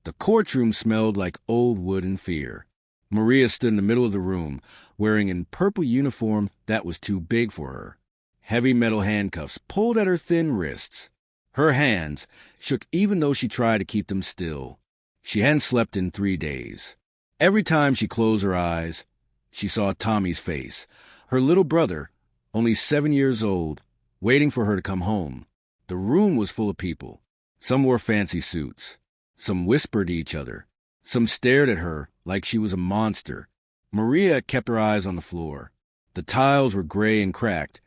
The courtroom smelled like old wood and fear. Maria stood in the middle of the room, wearing a purple uniform that was too big for her. Heavy metal handcuffs pulled at her thin wrists. Her hands shook even though she tried to keep them still. She hadn't slept in 3 days. Every time she closed her eyes, she saw Tommy's face, her little brother, only 7 years old, waiting for her to come home. The room was full of people. Some wore fancy suits. Some whispered to each other. Some stared at her like she was a monster. Maria kept her eyes on the floor. The tiles were gray and cracked,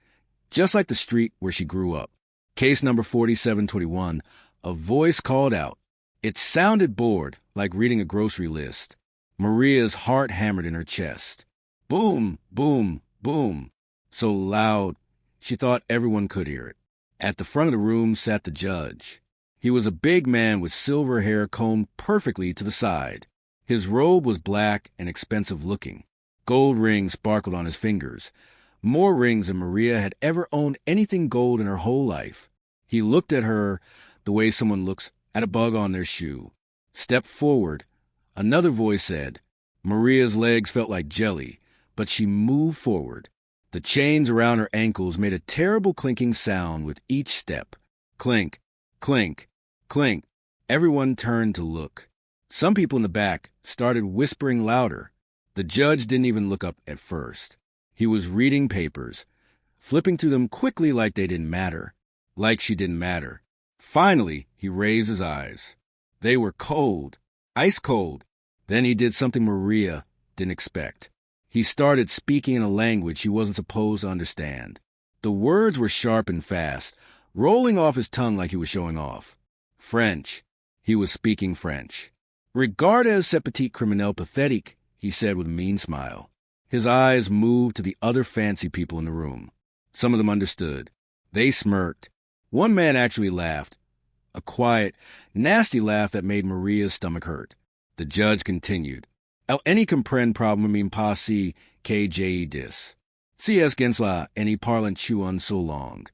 just like the street where she grew up. Case number 4721, a voice called out. It sounded bored, like reading a grocery list. Maria's heart hammered in her chest. Boom, boom, boom. So loud, she thought everyone could hear it. At the front of the room sat the judge. He was a big man with silver hair combed perfectly to the side. His robe was black and expensive looking. Gold rings sparkled on his fingers. More rings than Maria had ever owned anything gold in her whole life. He looked at her the way someone looks at a bug on their shoe. Stepped forward. Another voice said. Maria's legs felt like jelly, but she moved forward. The chains around her ankles made a terrible clinking sound with each step. Clink, clink, clink. Everyone turned to look. Some people in the back started whispering louder. The judge didn't even look up at first. He was reading papers, flipping through them quickly like they didn't matter, like she didn't matter. Finally, he raised his eyes. They were cold, ice cold. Then he did something Maria didn't expect. He started speaking in a language she wasn't supposed to understand. The words were sharp and fast, rolling off his tongue like he was showing off. French. He was speaking French. Regardez ce petit criminel pathétique, he said with a mean smile. His eyes moved to the other fancy people in the room. Some of them understood. They smirked. One man actually laughed. A quiet, nasty laugh that made Maria's stomach hurt. The judge continued. Any comprenne probablement pas si que j'ai dit. Si est gens là any parlant chuan so long.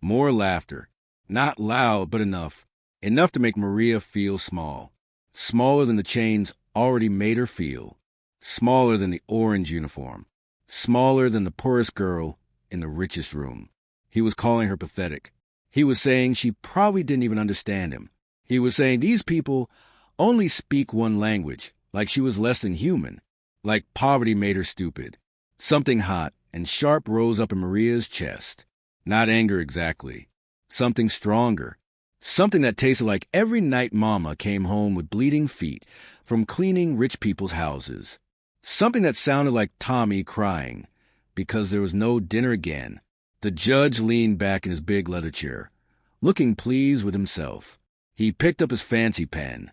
More laughter. Not loud, but enough. Enough to make Maria feel small. Smaller than the chains already made her feel. Smaller than the orange uniform. Smaller than the poorest girl in the richest room. He was calling her pathetic. He was saying she probably didn't even understand him. He was saying these people only speak one language, like she was less than human, like poverty made her stupid. Something hot and sharp rose up in Maria's chest. Not anger exactly. Something stronger. Something that tasted like every night Mama came home with bleeding feet from cleaning rich people's houses. Something that sounded like Tommy crying because there was no dinner again. The judge leaned back in his big leather chair, looking pleased with himself. He picked up his fancy pen,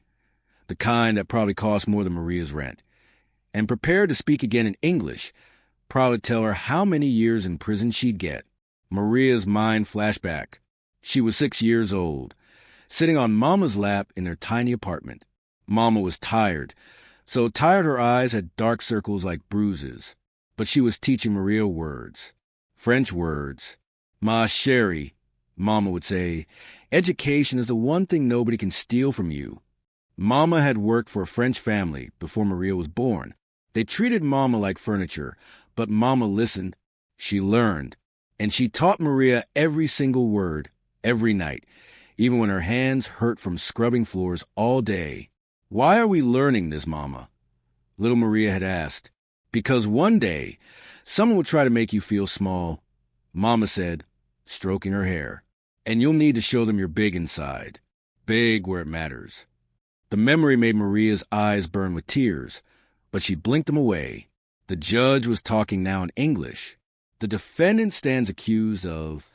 the kind that probably cost more than Maria's rent, and prepared to speak again in English, probably tell her how many years in prison she'd get. Maria's mind flashed back. She was 6 years old, sitting on Mama's lap in their tiny apartment. Mama was tired, so tired her eyes had dark circles like bruises. But she was teaching Maria words, French words. Ma chérie, Mama would say, education is the one thing nobody can steal from you. Mama had worked for a French family before Maria was born. They treated Mama like furniture, but Mama listened. She learned, and she taught Maria every single word, every night, even when her hands hurt from scrubbing floors all day. Why are we learning this, Mama? Little Maria had asked. Because one day, someone will try to make you feel small, Mama said, stroking her hair. And you'll need to show them you're big inside. Big where it matters. The memory made Maria's eyes burn with tears, but she blinked them away. The judge was talking now in English. The defendant stands accused of...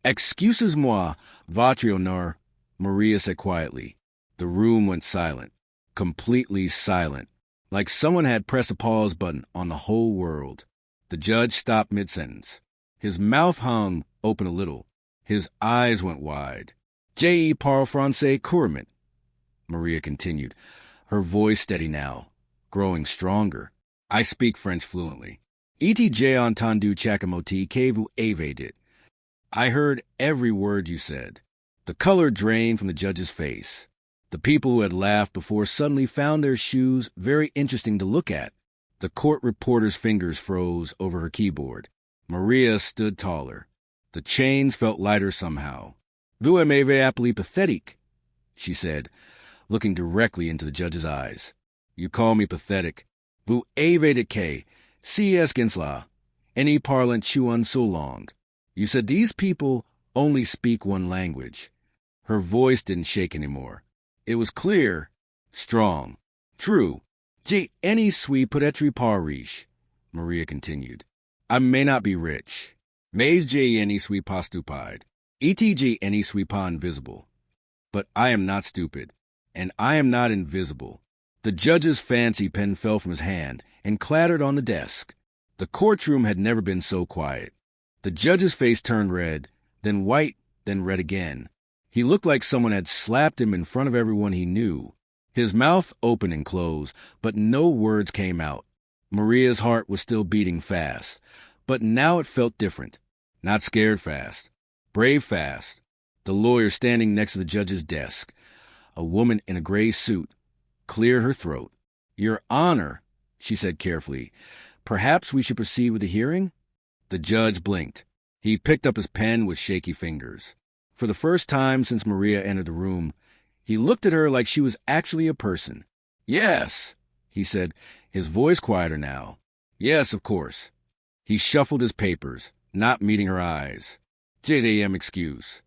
Excusez-moi, votre honneur, Maria said quietly. The room went silent, completely silent, like someone had pressed a pause button on the whole world. The judge stopped mid-sentence. His mouth hung open a little. His eyes went wide. Je parle français couramment, Maria continued, her voice steady now, growing stronger. I speak French fluently. J'ai entendu chaque mot que vous avez dit. I heard every word you said. The color drained from the judge's face. The The people who had laughed before suddenly found their shoes very interesting to look at. The court reporter's fingers froze over her keyboard. Maria stood taller. The chains felt lighter somehow. Vous m'avez appelé pathétique, she said, looking directly into the judge's eyes. You call me pathetic. Vous avez dit si est cela, any parlant chuan so long. You said these people only speak one language. Her voice didn't shake anymore. It was clear, strong. True. Je ne suis peut-être pas riche, Maria continued. I may not be rich. Mais je ne suis pas stupide. Et je ne suis pas invisible. But I am not stupid, and I am not invisible. The judge's fancy pen fell from his hand and clattered on the desk. The courtroom had never been so quiet. The judge's face turned red, then white, then red again. He looked like someone had slapped him in front of everyone he knew. His mouth opened and closed, but no words came out. Maria's heart was still beating fast, but now it felt different. Not scared fast, brave fast. The lawyer standing next to the judge's desk, a woman in a gray suit, cleared her throat. Your Honor, she said carefully, perhaps we should proceed with the hearing? The judge blinked. He picked up his pen with shaky fingers. For the first time since Maria entered the room, he looked at her like she was actually a person. Yes, he said, his voice quieter now. Yes, of course. He shuffled his papers, not meeting her eyes. JDM excuse.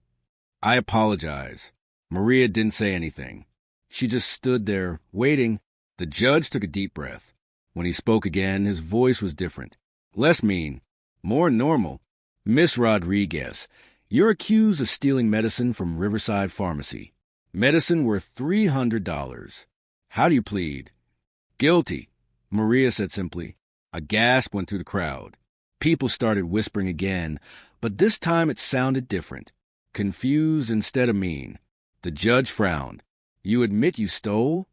I apologize. Maria didn't say anything. She just stood there, waiting. The judge took a deep breath. When he spoke again, his voice was different. Less mean, more normal. Miss Rodriguez, you're accused of stealing medicine from Riverside Pharmacy. Medicine worth $300. How do you plead? Guilty, Maria said simply. A gasp went through the crowd. People started whispering again, but this time it sounded different. Confused instead of mean. The judge frowned. You admit you stole?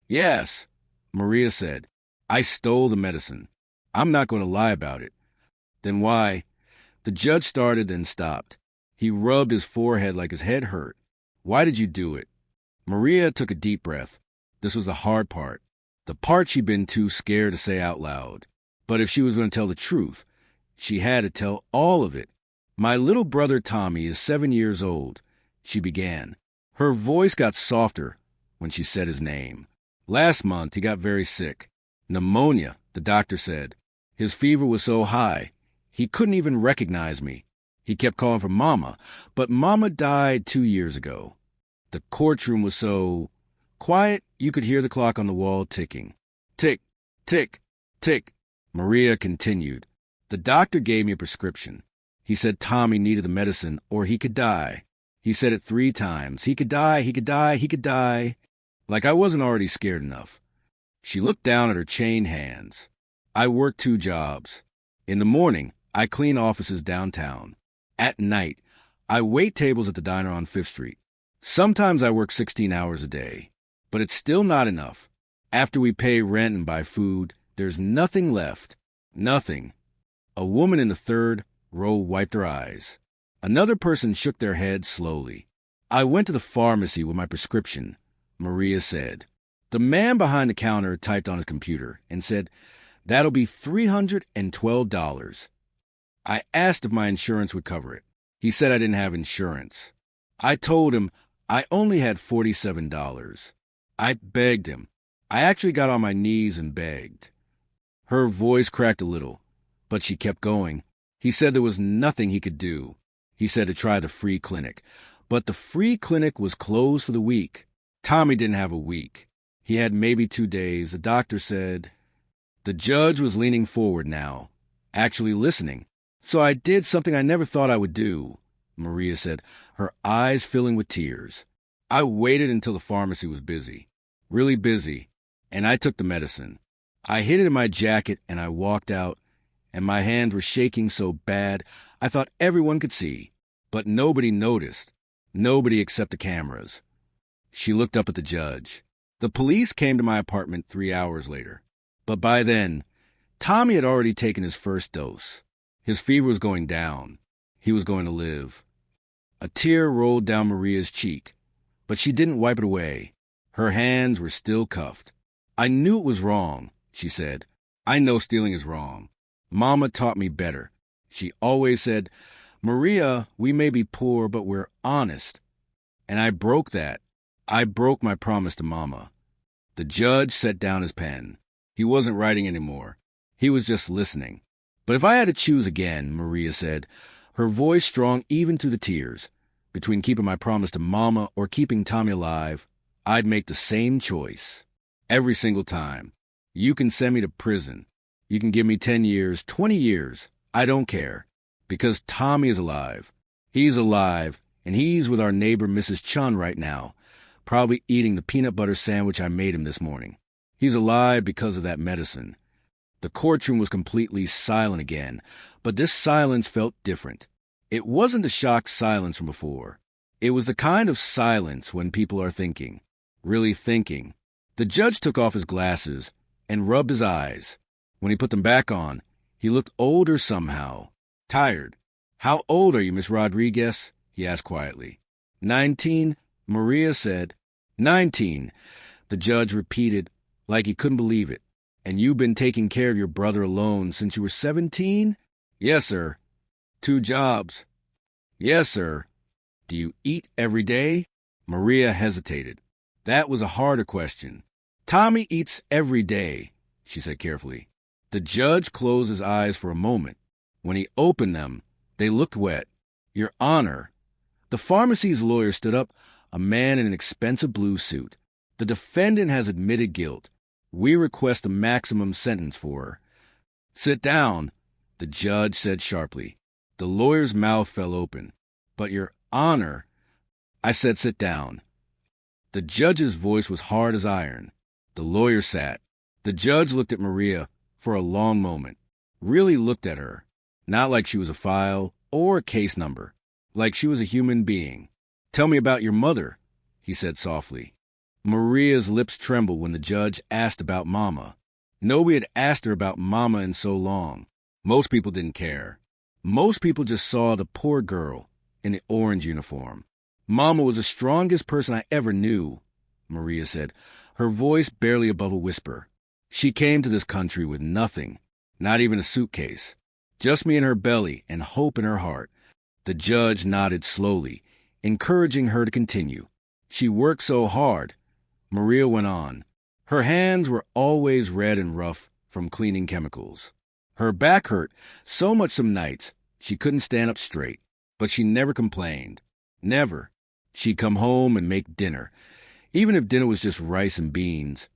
Yes, Maria said. I stole the medicine. I'm not going to lie about it. Then why? The judge started, then stopped. He rubbed his forehead like his head hurt. Why did you do it? Maria took a deep breath. This was the hard part. The part she'd been too scared to say out loud. But if she was going to tell the truth, she had to tell all of it. My little brother Tommy is 7 years old, she began. Her voice got softer when she said his name. Last month, he got very sick. Pneumonia, the doctor said. His fever was so high, he couldn't even recognize me. He kept calling for Mama, but Mama died 2 years ago. The courtroom was so quiet you could hear the clock on the wall ticking. Tick, tick, tick. Maria continued. The doctor gave me a prescription. He said Tommy needed the medicine or he could die. He said it 3 times. He could die, he could die, he could die. Like I wasn't already scared enough. She looked down at her chained hands. I work 2 jobs. In the morning, I clean offices downtown. At night, I wait tables at the diner on 5th Street. Sometimes I work 16 hours a day. But it's still not enough. After we pay rent and buy food, there's nothing left. Nothing. A woman in the 3rd row wiped her eyes. Another person shook their head slowly. I went to the pharmacy with my prescription, Maria said. The man behind the counter typed on his computer and said, that'll be $312. I asked if my insurance would cover it. He said I didn't have insurance. I told him I only had $47. I begged him. I actually got on my knees and begged. Her voice cracked a little, but she kept going. He said there was nothing he could do. He said to try the free clinic, but the free clinic was closed for the week. Tommy didn't have a week. He had maybe 2 days. The doctor said. The judge was leaning forward now, actually listening. So I did something I never thought I would do, Maria said, her eyes filling with tears. I waited until the pharmacy was busy, really busy, and I took the medicine. I hid it in my jacket and I walked out, and my hands were shaking so bad I thought everyone could see. But nobody noticed, nobody except the cameras. She looked up at the judge. The police came to my apartment 3 hours later. But by then, Tommy had already taken his first dose. His fever was going down. He was going to live. A tear rolled down Maria's cheek, but she didn't wipe it away. Her hands were still cuffed. "I knew it was wrong," she said. "I know stealing is wrong. Mama taught me better. She always said, 'Maria, we may be poor, but we're honest.' And I broke that. I broke my promise to Mama." The judge set down his pen. He wasn't writing anymore. He was just listening. "But if I had to choose again," Maria said, her voice strong even through the tears, "between keeping my promise to Mama or keeping Tommy alive, I'd make the same choice. Every single time. You can send me to prison. You can give me 10 years, 20 years. I don't care. Because Tommy is alive. He's alive, and he's with our neighbor Mrs. Chun right now, probably eating the peanut butter sandwich I made him this morning. He's alive because of that medicine." The courtroom was completely silent again, but this silence felt different. It wasn't the shocked silence from before. It was the kind of silence when people are thinking, really thinking. The judge took off his glasses and rubbed his eyes. When he put them back on, he looked older somehow, tired. "How old are you, Miss Rodriguez?" he asked quietly. 19, Maria said. 19, the judge repeated like he couldn't believe it. "And you've been taking care of your brother alone since you were 17? "Yes, sir." "2 jobs?" "Yes, sir." "Do you eat every day?" Maria hesitated. That was a harder question. "Tommy eats every day," she said carefully. The judge closed his eyes for a moment. When he opened them, they looked wet. "Your Honor." The pharmacy's lawyer stood up, a man in an expensive blue suit. "The defendant has admitted guilt. We request a maximum sentence for her." "Sit down," the judge said sharply. The lawyer's mouth fell open. "But, Your Honor," I said, "sit down." The judge's voice was hard as iron. The lawyer sat. The judge looked at Maria for a long moment, really looked at her, not like she was a file or a case number, like she was a human being. "Tell me about your mother," he said softly. Maria's lips trembled when the judge asked about Mama. Nobody had asked her about Mama in so long. Most people didn't care. Most people just saw the poor girl in the orange uniform. "Mama was the strongest person I ever knew," Maria said, her voice barely above a whisper. "She came to this country with nothing, not even a suitcase. Just me in her belly and hope in her heart." The judge nodded slowly, encouraging her to continue. "She worked so hard," Maria went on. "Her hands were always red and rough from cleaning chemicals. Her back hurt so much some nights she couldn't stand up straight, but she never complained. Never. She'd come home and make dinner, even if dinner was just rice and beans,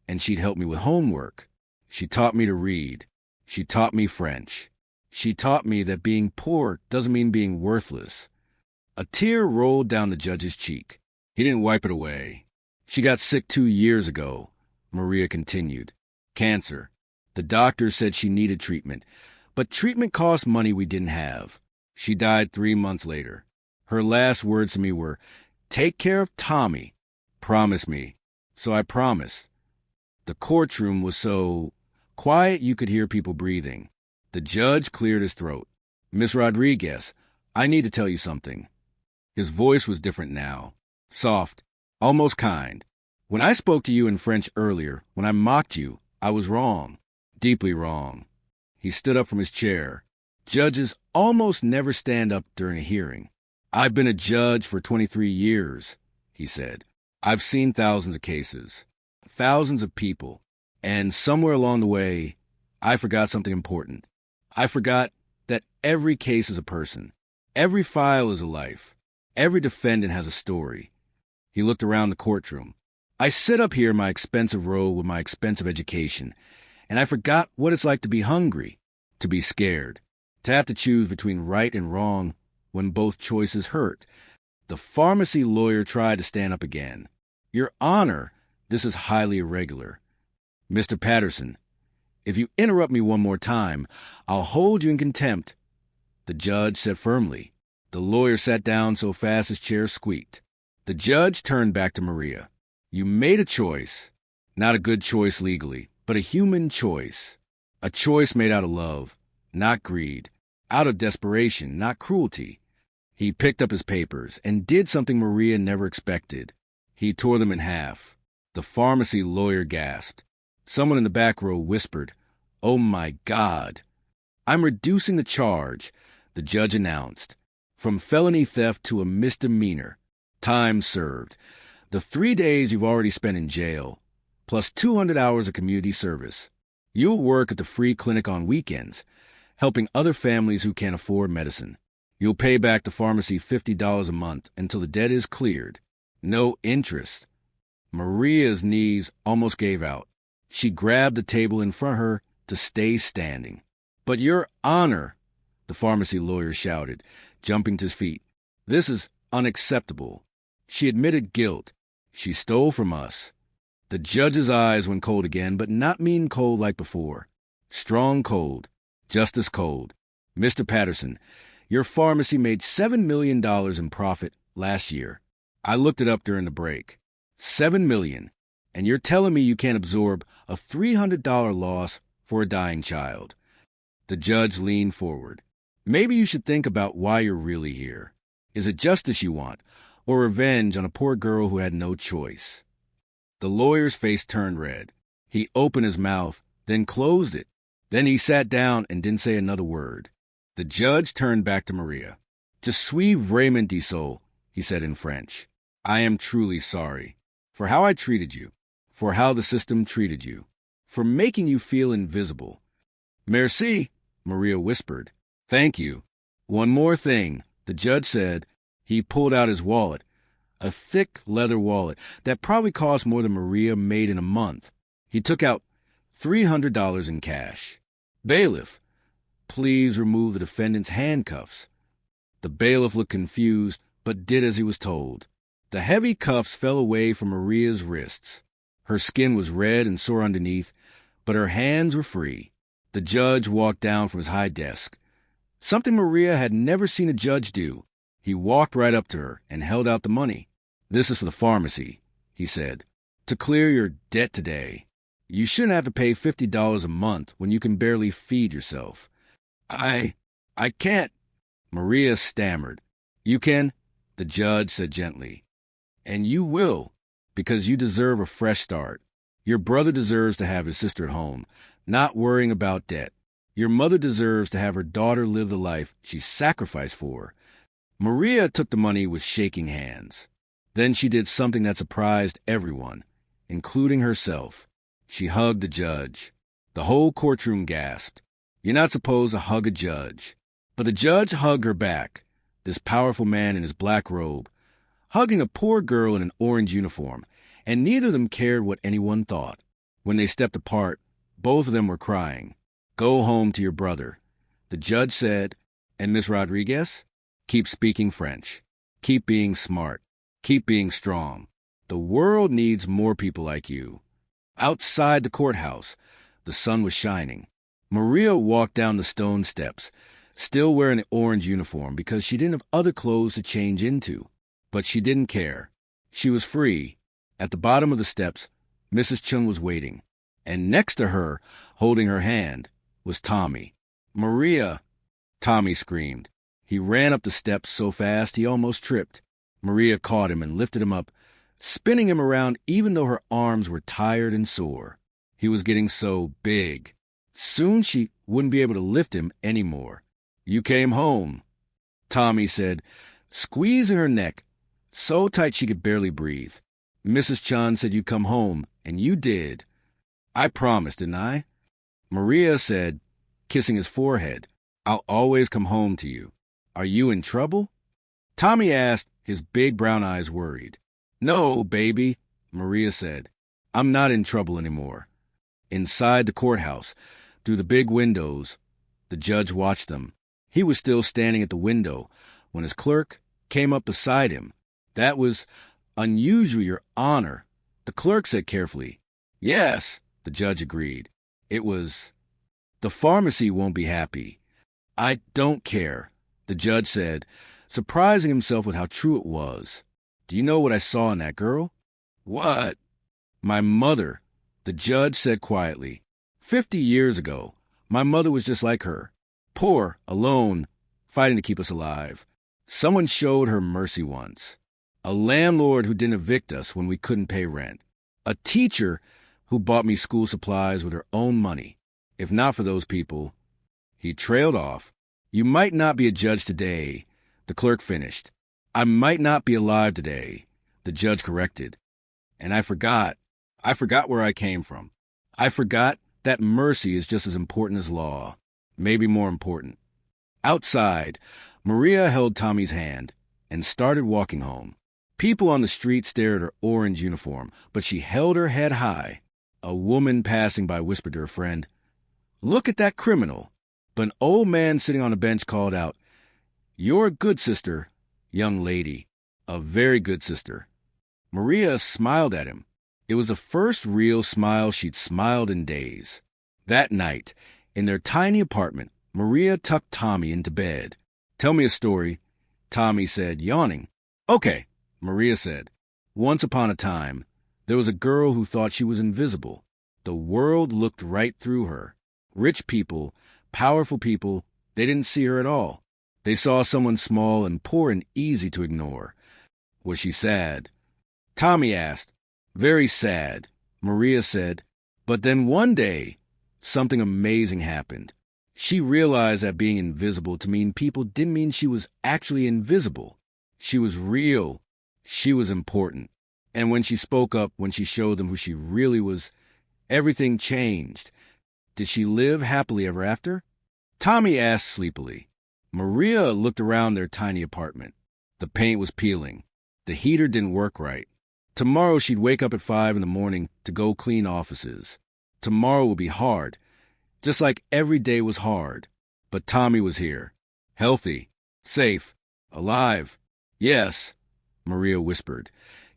and she'd help me with homework. She taught me to read. She taught me French. She taught me that being poor doesn't mean being worthless." A tear rolled down the judge's cheek. He didn't wipe it away. "She got sick 2 years ago," Maria continued. "Cancer. The doctor said she needed treatment, but treatment cost money we didn't have. She died 3 months later. Her last words to me were, 'Take care of Tommy. Promise me.' So I promised." The courtroom was so quiet you could hear people breathing. The judge cleared his throat. "Miss Rodriguez, I need to tell you something." His voice was different now. Soft, almost kind. "When I spoke to you in French earlier, when I mocked you, I was wrong. Deeply wrong." He stood up from his chair. Judges almost never stand up during a hearing. "I've been a judge for 23 years, he said. "I've seen thousands of cases, thousands of people, and somewhere along the way, I forgot something important. I forgot that every case is a person. Every file is a life. Every defendant has a story." He looked around the courtroom. "I sit up here in my expensive robe with my expensive education, and I forgot what it's like to be hungry, to be scared, to have to choose between right and wrong when both choices hurt." The pharmacy lawyer tried to stand up again. "Your Honor, this is highly irregular. Mr. Patterson, if you interrupt me one more time, I'll hold you in contempt," the judge said firmly. The lawyer sat down so fast his chair squeaked. The judge turned back to Maria. "You made a choice. Not a good choice legally, but a human choice. A choice made out of love, not greed. Out of desperation, not cruelty." He picked up his papers and did something Maria never expected. He tore them in half. The pharmacy lawyer gasped. Someone in the back row whispered, "Oh my God." "I'm reducing the charge," the judge announced, "from felony theft to a misdemeanor. Time served. The 3 days you've already spent in jail, plus 200 hours of community service. You'll work at the free clinic on weekends, helping other families who can't afford medicine. You'll pay back the pharmacy $50 a month until the debt is cleared. No interest." Maria's knees almost gave out. She grabbed the table in front of her to stay standing. "But Your Honor," the pharmacy lawyer shouted, jumping to his feet, "this is unacceptable. She admitted guilt. She stole from us." The judge's eyes went cold again, but not mean cold like before. Strong cold. Justice cold. "Mr. Patterson, your pharmacy made $7 million in profit last year. I looked it up during the break. $7 million. And you're telling me you can't absorb a $300 loss for a dying child." The judge leaned forward. "Maybe you should think about why you're really here. Is it justice you want, or revenge on a poor girl who had no choice?" The lawyer's face turned red. He opened his mouth, then closed it. Then he sat down and didn't say another word. The judge turned back to Maria. "Je suis vraiment désolé," he said in French. "I am truly sorry for how I treated you, for how the system treated you, for making you feel invisible." "Merci," Maria whispered. "Thank you." "One more thing," the judge said. He pulled out his wallet, a thick leather wallet that probably cost more than Maria made in a month. He took out $300 in cash. "Bailiff, please remove the defendant's handcuffs." The bailiff looked confused, but did as he was told. The heavy cuffs fell away from Maria's wrists. Her skin was red and sore underneath, but her hands were free. The judge walked down from his high desk. Something Maria had never seen a judge do. He walked right up to her and held out the money. "This is for the pharmacy," he said, "to clear your debt today. You shouldn't have to pay $50 a month when you can barely feed yourself." I can't," Maria stammered. "You can," the judge said gently. "And you will, because you deserve a fresh start. Your brother deserves to have his sister at home, not worrying about debt. Your mother deserves to have her daughter live the life she sacrificed for." Maria took the money with shaking hands. Then she did something that surprised everyone, including herself. She hugged the judge. The whole courtroom gasped. You're not supposed to hug a judge. But the judge hugged her back, this powerful man in his black robe, hugging a poor girl in an orange uniform, and neither of them cared what anyone thought. When they stepped apart, both of them were crying. "Go home to your brother," the judge said. "And Miss Rodriguez, keep speaking French. Keep being smart. Keep being strong. The world needs more people like you." Outside the courthouse, the sun was shining. Maria walked down the stone steps, still wearing the orange uniform because she didn't have other clothes to change into. But she didn't care. She was free. At the bottom of the steps, Mrs. Chung was waiting. And next to her, holding her hand, was Tommy. "Maria!" Tommy screamed. He ran up the steps so fast he almost tripped. Maria caught him and lifted him up, spinning him around even though her arms were tired and sore. He was getting so big. Soon she wouldn't be able to lift him anymore. "You came home," Tommy said, squeezing her neck so tight she could barely breathe. "Mrs. Chan said you'd come home, and you did." "I promised, didn't I?" Maria said, kissing his forehead, "I'll always come home to you." "Are you in trouble?" Tommy asked, his big brown eyes worried. "No, baby," Maria said. "I'm not in trouble anymore." Inside the courthouse, through the big windows, the judge watched them. He was still standing at the window when his clerk came up beside him. "That was unusual, Your Honor," the clerk said carefully. "Yes," the judge agreed. "It was... The pharmacy won't be happy." "I don't care," the judge said, surprising himself with how true it was. "Do you know what I saw in that girl?" "What?" "My mother," the judge said quietly. 50 years ago, my mother was just like her. Poor, alone, fighting to keep us alive. Someone showed her mercy once. A landlord who didn't evict us when we couldn't pay rent. A teacher who bought me school supplies with her own money. If not for those people. He trailed off. You might not be a judge today, the clerk finished. I might not be alive today, the judge corrected. And I forgot where I came from. I forgot that mercy is just as important as law, maybe more important. Outside, Maria held Tommy's hand and started walking home. People on the street stared at her orange uniform, but she held her head high. A woman passing by whispered to her friend, "Look at that criminal." But an old man sitting on a bench called out, "You're a good sister, young lady, a very good sister." Maria smiled at him. It was the first real smile she'd smiled in days. That night, in their tiny apartment, Maria tucked Tommy into bed. "Tell me a story," Tommy said, yawning. "Okay," Maria said. "Once upon a time, there was a girl who thought she was invisible. The world looked right through her. Rich people, powerful people, they didn't see her at all. They saw someone small and poor and easy to ignore. Was she sad?" Tommy asked. "Very sad," Maria said. But then one day, something amazing happened. She realized that being invisible to mean people didn't mean she was actually invisible. She was real. She was important. And when she spoke up, when she showed them who she really was, everything changed. Did she live happily ever after? Tommy asked sleepily. Maria looked around their tiny apartment. The paint was peeling. The heater didn't work right. Tomorrow she'd wake up at 5 in the morning to go clean offices. Tomorrow would be hard, just like every day was hard. But Tommy was here, healthy, safe, alive. "Yes," Maria whispered,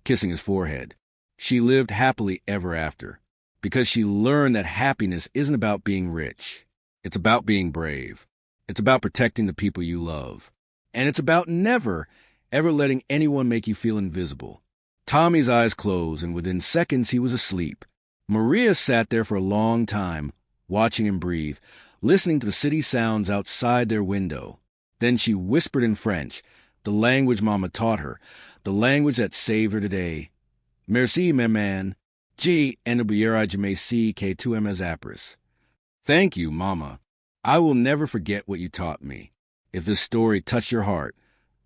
kissing his forehead. She lived happily ever after, because she learned that happiness isn't about being rich. It's about being brave. It's about protecting the people you love. And it's about never, ever letting anyone make you feel invisible. Tommy's eyes closed, and within seconds he was asleep. Maria sat there for a long time, watching him breathe, listening to the city sounds outside their window. Then she whispered in French, the language Mama taught her, the language that saved her today. "Merci, maman. G n'oublierai jamais si que tu aimes apres." Thank you, Mama. I will never forget what you taught me. If this story touched your heart,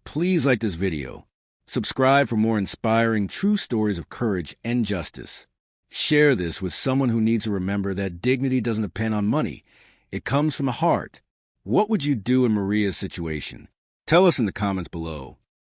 please like this video. Subscribe for more inspiring true stories of courage and justice. Share this with someone who needs to remember that dignity doesn't depend on money. It comes from the heart. What would you do in Maria's situation? Tell us in the comments below.